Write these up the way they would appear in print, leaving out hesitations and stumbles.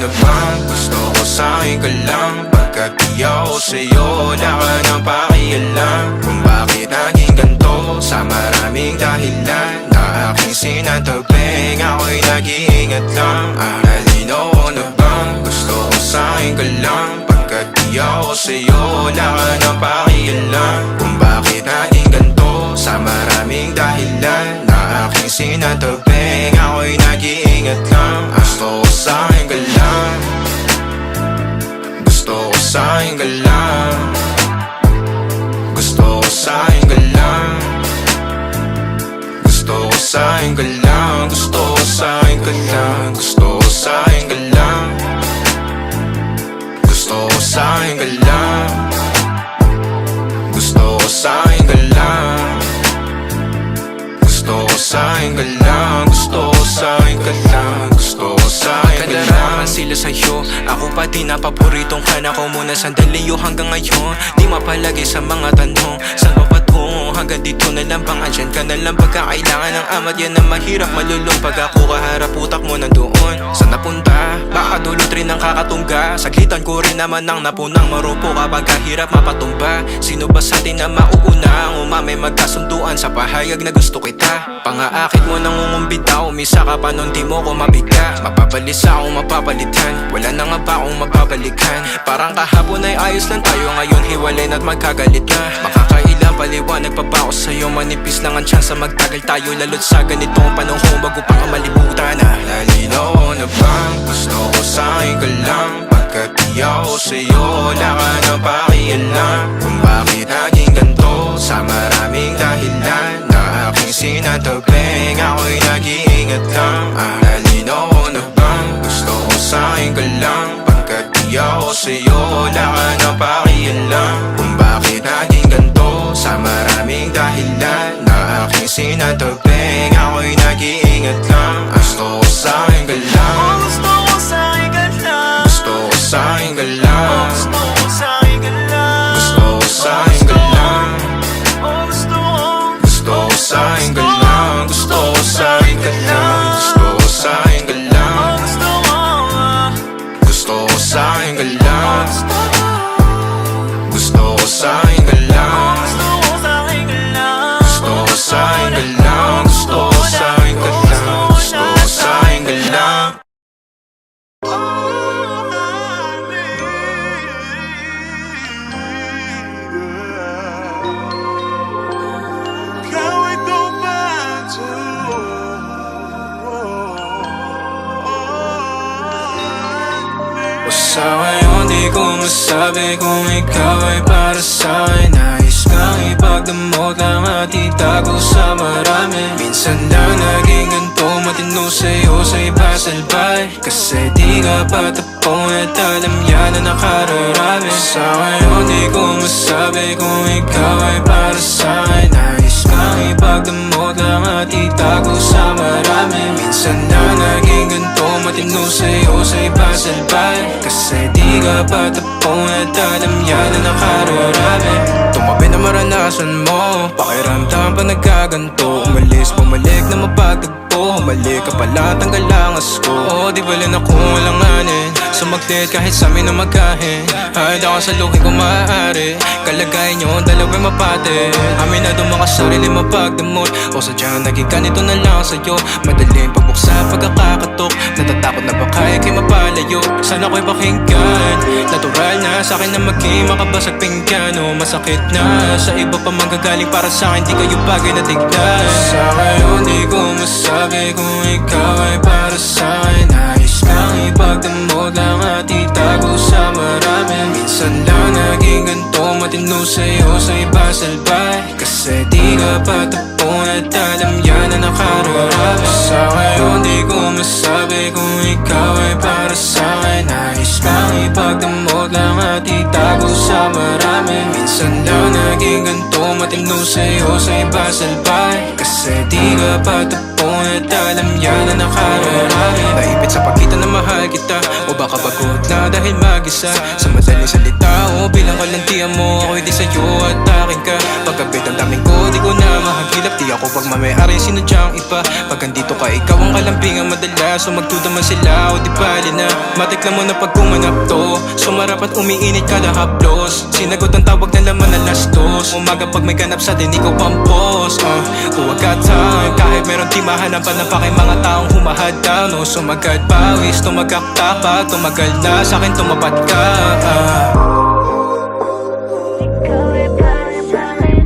na bang gusto ko sa'kin ka lang? Pagkat di ako sa'yo, wala ka nang pakialam. Kung bakit naging ganito sa maraming dahilan na aking sinatagping, ako'y nag-iingat lang. Nalinaw ko na bang gusto ko sa'kin ka lang? Pagkat di ako sa'yo, wala ka nang pakialam. Kung bakit naging ganito sa maraming dahilan na aking sinatagping, ako'y nag-iingat lang. Gusto ko sa'kin ka lang, gusto ko sa'kin ka lang, gusto ko sa'kin ka lang, gusto ko sa'kin ka lang, gusto ko sa'kin ka lang, gusto ko sa'kin ka lang, gusto ko sa'kin ka lang, gusto ko sa'kin ka lang, gusto ko sa'kin ka lang, gusto ko sa'kin ka lang, gusto ko sa'kin ka lang. Kadaraman sila sa'yo, ako pati na paboritong ka na ko muna sandali yo hanggang ngayon. Di mapalagi sa mga tanong, saan pa patungo? Hanggang dito na lang bang andyan ka na lang pagkakailangan ng amat? Yan ang mahirap malulong pag ako kaharap utak mo nandoon. Saan napunta? Baka dulot rin ang kakatungga. Saglitan ko rin naman ang napunang marupo kapag kahirap mapatumba. Sino ba sa atin na mauuna ang umamay magkasunduan sa pahayag na gusto kita? Pangaakit mo nang umumbita, umisa ka pa nun di mo ko mabiga. Mapabalisa akong mapapalitan, wala na nga ba akong mapabalikan? Parang kahapon ay ayos lang tayo, ngayon hiwalay na't magkagalit na. Makakailang paliwanag pa ba ako sa'yo? Manipis lang ang tsansa magtagal tayo, lalo't sa ganitong panahon bago pa ka malibutan na. Nalinaw ko na bang gusto ko sa'kin ka lang? Pagkat di ako sa'yo, wala ka nang pakialam. Kung bakit naging ganito sa maraming dahilan na aking sinatagping, ako'y nag-iingat lang. Nalinaw ko na bang gusto ko sa'kin ka lang? Pagkat di ako sa'yo, wala ka nang pakialam. Kung bakit naging ganito sa maraming dahilan na aking sinatagping, ako'y nag-iingat lang. Gusto ko sa'kin ka lang, Gusto ko sa'kin ka lang, gusto ko sa'kin ka lang, gusto ko sa'kin ka lang, gusto ko sa'kin ka lang, gusto gusto ko sa'kin ka lang, gusto ko sa'kin ka lang, gusto ko sa'kin ka lang, gusto ko sa'kin ka lang, gusto ko sa'kin ka lang, gusto ko sa'kin ka lang, gusto ko sa'kin ka lang, gusto ko sa'kin ka lang. O sa ngayon di ko masabi kung ikaw ay para sa'kin. Nais kang ipagdamot lang at itago sa marami. Minsan lang naging ganito, matino sa'yo sa iba salbay. Kasi di ka patapon at alam yan na nakararami. Sa ngayon di ko masabi kung ikaw ay para sa'kin. Nais kang ipagdamot lang at itago sa marami. Minsan lang naging ganito, matino sa'yo sa iba salbay. Kasi di ka patapon at alam yan na nakararami. Tumabi na maranasan mo, pakiramdam pa nagkaganto. Umalis, bumalik na mapagtagpo. Humalik ka pala, tanggal ang asko. Di bala na kung walang anin, sumaglit kahit sa amin na magkahin. Kahit ako sa lukin kung maaari, kalagayan nyo dalawa'y mapate. Amin na dumang ka sarili mapagdamot, o sadyang naging ganito na lang sa'yo. Madaling pagbuksa pagkakakatok, natatakot na baka ikay mapalayo. Sana ko'y pakinggan, natural na sa'kin na maging makabasag pinggano. Masakit na sa iba pa manggagaling, para sa'kin di kayo bagay na tignan. Sa ngayon di ko masabi kung ikaw ay para sa'kin. Nais kang ipagdamot lang at itago sa marami. Minsan lang naging ganito, matino sa'yo sa iba salbay. Kasi di ka patapon at alam yan na nakararami. Sa ngayon di ko masabi kung ikaw ay para sa'kin. Nais kang ipagdamot lang at itago sa marami. Minsan lang naging ganito, matino sa'yo sa iba salbay. Kasi di ka patapon at alam yan na nakararami. Naipit sa pagkita na mahal kita, o baka pagod na dahil mag-isa. Sa madaling salita o bilang kalantian mo, ako'y di sa'yo at akin ka. Pagkabit ang daming ko, di ko na mahagilap. Di ako pag mamayari sinudyang iba. Pag andito ka, ikaw ang kalambingan madalas. So magduda man sila o di bali na. Matikla mo na pag kumanap to. Sumarap at umiinit kada haplos. Sinagot ang tawag na laman na lastos. Umaga pag may ganap sa din, ikaw pampos. Huwag ka time, kahit meron di mahanapan na pa kay mga taong humahadang. No, sumagad pawis, tumagak tapat. Tumagal na sa'kin, tumapat ka. Ikaw ay para sa'kin.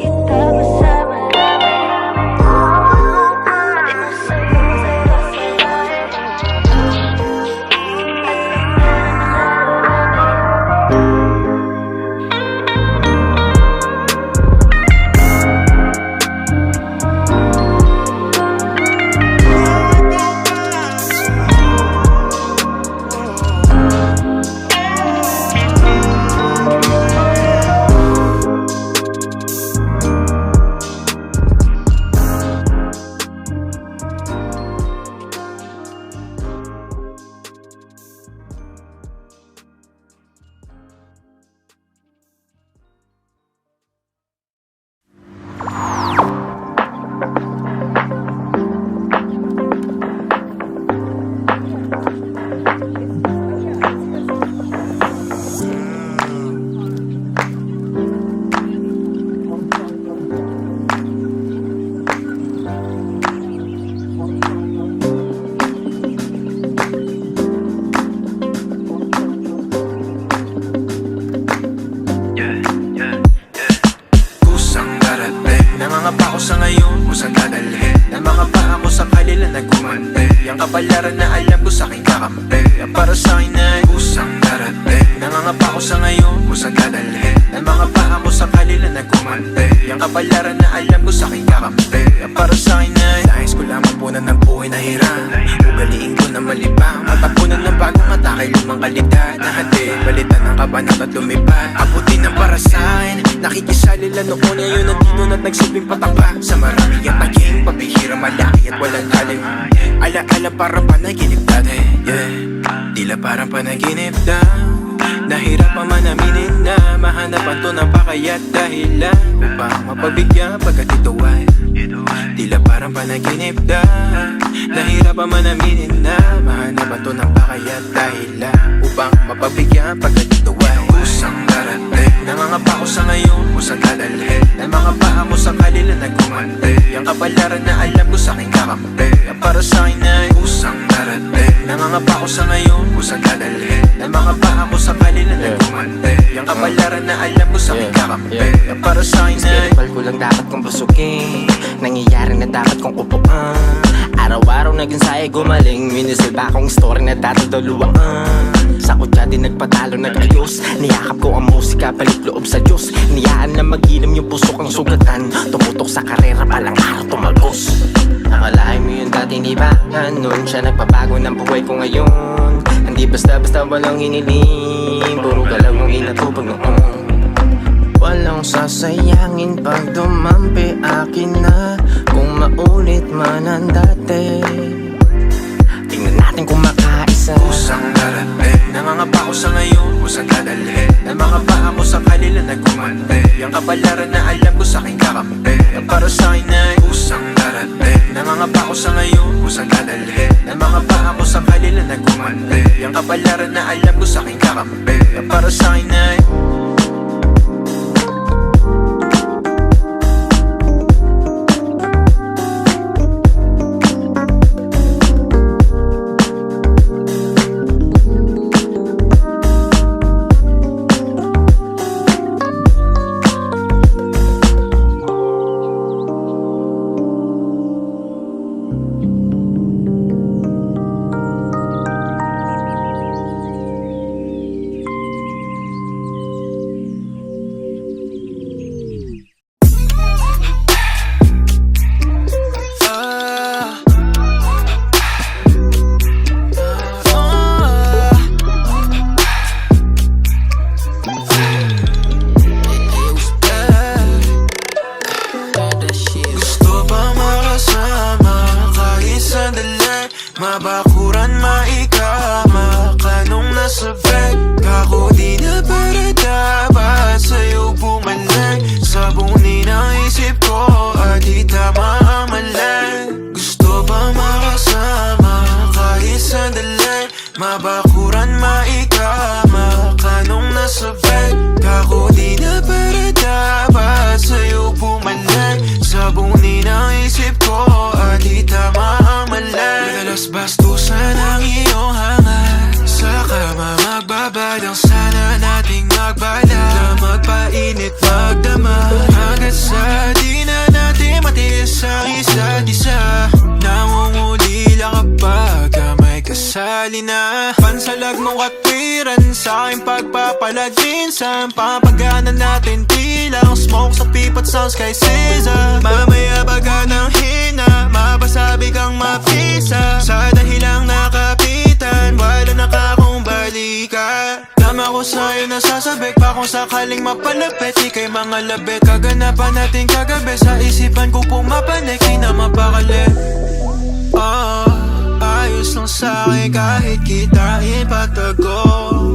Kita mo sa marami. Pati mo sa'yo ay kasalanan. Kusang darating na mga pako sa ngayon, kusang dadalhin na mga paa ko sa kanila na gumante. Yang kapalaran na alam ko sa aking kakampi. Ang para sa akin ay kusang darating na mga pako sa ngayon, kusang dadalhin na mga paa ko sa kanila na gumante. Yang kapalaran na alam ko sa aking kakampi. Ang para sa akin ay nais ko lang mapunan ng buhay na hirap. Ugaliin ko na malibang, matapunan ng bagong atake, lumang kalidad na hati. Balitan ng kabanat at lumipad, abutin ng para sa akin. Nakikisalila noon, ngayon nandito na't nagsilbing patapa. Sa marami ang naging pabihira, malaki at walang talim. Ala-ala parang panaginip dati, yeah. Tila parang panaginip daw. Nahirap pa man aminin na mahanapan to ng pakayat dahilan upang mapabigyan pagkat ito ay tila parang panaginip daw. Nahirap pa man aminin na mahanapan to ng pakayat dahilan upang mapabigyan pagkat ito ay kusang darating na mga pako sa ngayon, kusang dadalhin na mga paa ko sa kanila na gumante. Yang kapalaran na alam ko sa aking kakampi. Ang para sa akin ay kusang darating na mga pako sa ngayon, kusang dadalhin na mga paa ko sa kanila na gumante. Yang kapalaran na alam ko sa aking kakampi. Ang para sa akin ay Bal ko lang dapat kong pasukin, nangyayari na dapat kong upuan. Araw-araw naging saya gumaling, minisilba kong story na dati duluan. Sa kutya din nagpatalo nag-ayos, niyakap ko ang musika, balik loob sa Diyos. Niyaan na mag-ilam yung puso kang sugatan, tumutok sa karera palang araw tumagos. Akalain mo yun dati di ba ganun, siya nagpabago ng buhay ko ngayon. Hindi basta-basta walang hiniling, puro galaw yung inatubag noon. Walang sasayangin pag dumampi, akin na kung maulit man ang dati. Tingnan natin kung makaisa. kusang darating na mga pako sa ngayon, kusang dadalhin na mga paa ko sa kanila na gumante. Yang kapalaran na alam ko sa aking kakampi. Ang para sa akin ay kusang darating na mga pako sa ngayon, kusang dadalhin na mga paa ko sa kanila na gumante. Yang kapalaran na alam ko sa aking kakampi. Ang para sa akin ay mabakuran, maikama ka nung nasa bed. Ako di na para dapat sa'yo bumalik. Sabunin ang di tama ang mali. Gusto pa makasama kahit sandali, mabakuran, maikama ka nung nasa bed. Kako di na para dapat sa'yo bumalik. Sabunin ang isip ko at di tama ang mali. Madalas bastusan ang iyong hangat, sa kama magbabadang sana nating magbala na magpainit magdama, hanggat sa di na natin matiis ang isa't isa. Nangungulila kapag may kasali na. Pansalag mong katwiran sa aking pagpapalag. Minsan papagana natin tilang smoke sa pipat sounds kay Caesar. Mamaya baga ng hina, mapasabi kang mapisa. Sa dahilang nakapitan, wala na kakong balikan. Tama ko sa'yo nasasabik pa kung sakaling mapalapit. Ika'y mga labit, kaganapan natin kagabi. Sa isipan ko pumapanik, di na mapakali. Ayos lang sa'kin kahit kitain patago,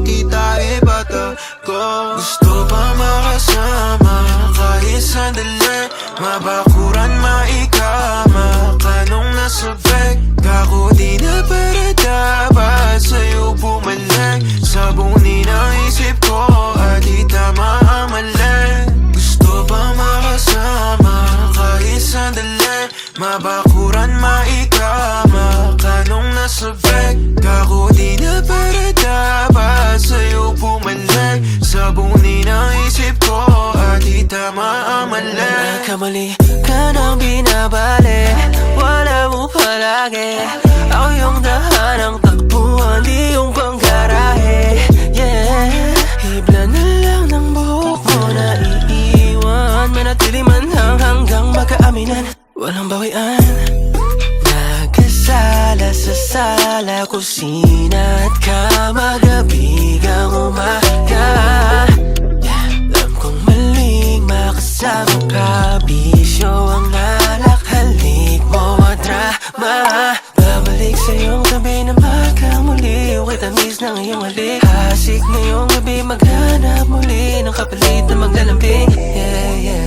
kitain patago. Gusto pa makasama kahit sandali, mabakuran, maikama ka nung nasa bed. Kako di na para dapat sa'yo bumalik. Sabunin ang isip ko at di tama ang mali. Gusto pa makasama kahit sandali, mabakuran, maikama ka nung nasa bed. Kako di na para dapat sa'yo bumalik. Sabunin ang isip ko at di tama ang mali. Nagkamali ka nang binabali, wala mo palagi. Ako yung dahanang takbuhan, di yung panggarahe. Yeah, hibla na lang ng buhok mo na iiwan. Manatili man hanggang magkaaminan, walang bawian. Nagkasala sa sala, kusina at kama, gabi kang umaga. Alam kong maling makasama ka, bisyo ang alak, halik mo at drama. Babalik sa iyong tabi na magkamuli, ukay tamis ng iyong halik. Hasik ngayong gabi, maghanap muli ng kapalit na maglalambing. Yeah, yeah.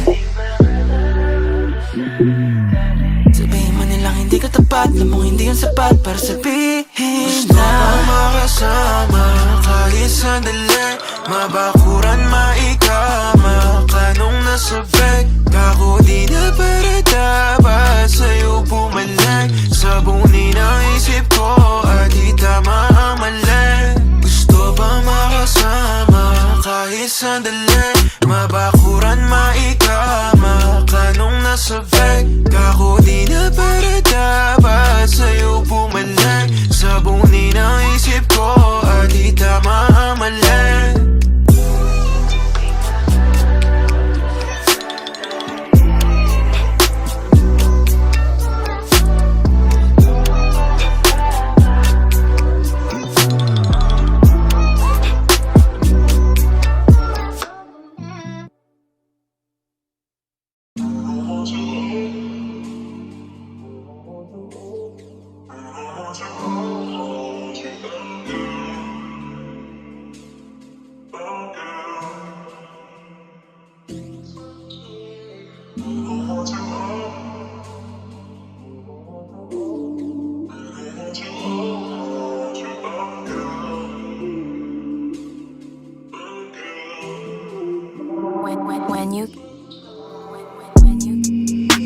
Sabihin mo nilang hindi ka tapat, lamang hindi yun sapat para sabihin gusto na. Gusto pa makasama kahit sandali, mabakuran, maikama ka nung nasa bed. Kako di na para dapat sa'yo bumalik. Sabunin ang isip ko at di tama ang mali. Gusto pa makasama kahit sandali, mabakuran, maikama ka nung nasa bed. Kako di na para dapat sa'yo bumalik. Sabunin ang isip ko at di tama ang mali.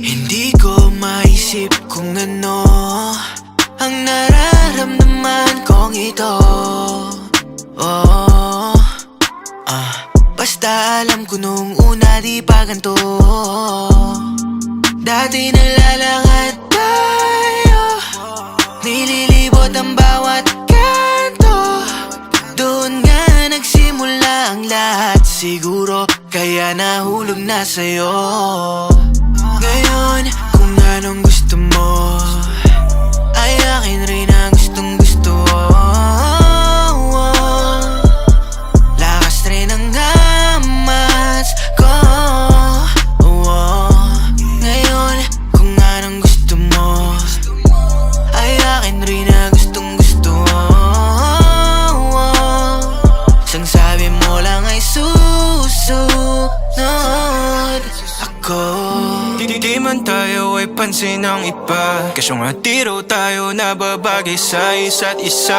Hindi ko maisip kung ano ang nararamdaman kong ito. Basta alam ko nung una di pa ganito. Dati nalalakad tayo, nililibot ang bawat kanto. Doon nga nagsimula ang lahat siguro, kaya nahulog na sa'yo. Ngayon, kung anong gusto mo ay akin rin ang gustong gusto. Lakas rin ang amas ko. Ngayon, kung anong gusto mo ay akin rin ang gustong gusto. Sang sabi mo lang ay susunod ako. Di man tayo pinapansin ng iba. Kaso nga di raw tayo nababagay sa isa't isa.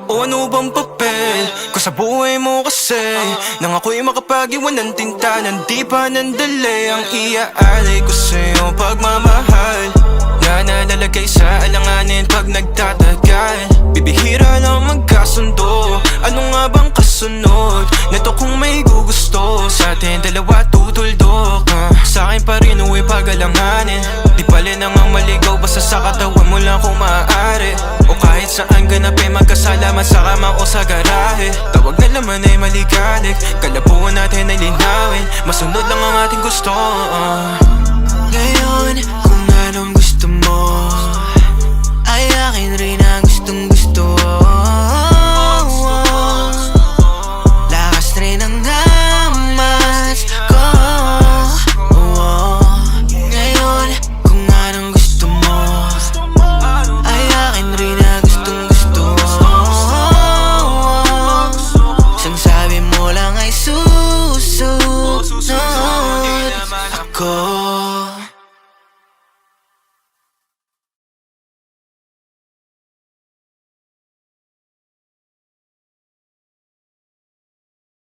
O ano bang papel ko sa buhay mo kasi? Nang ako'y makapag-iwan ng tinta, nang di pa nandali ang iaalay ko sa'yo pagmamahal na nalalagay sa alanganin pag nagtatagal. Bibihira lang magkasundo, ano nga bang kasunod? Neto kung may gugusto sa atin dalawa tutuldok sa akin pa rin uwi pag-alanganin. Di pala nang ang maligaw basta sa katawan mo lang kung maaari. O kahit saan ganapin magkasalaman sa kama o sa garahe. Tawag na laman ay maligalig, kalabuan natin ay linawin. Masunod lang ang ating gusto. Ngayon, kung anong gusto mo ay akin rin ang gustong gusto. Lakas rin ang namas ko. Ngayon, kung anong gusto mo ay akin rin ang gustong gusto. Sang sabi mo lang ay susunod ako.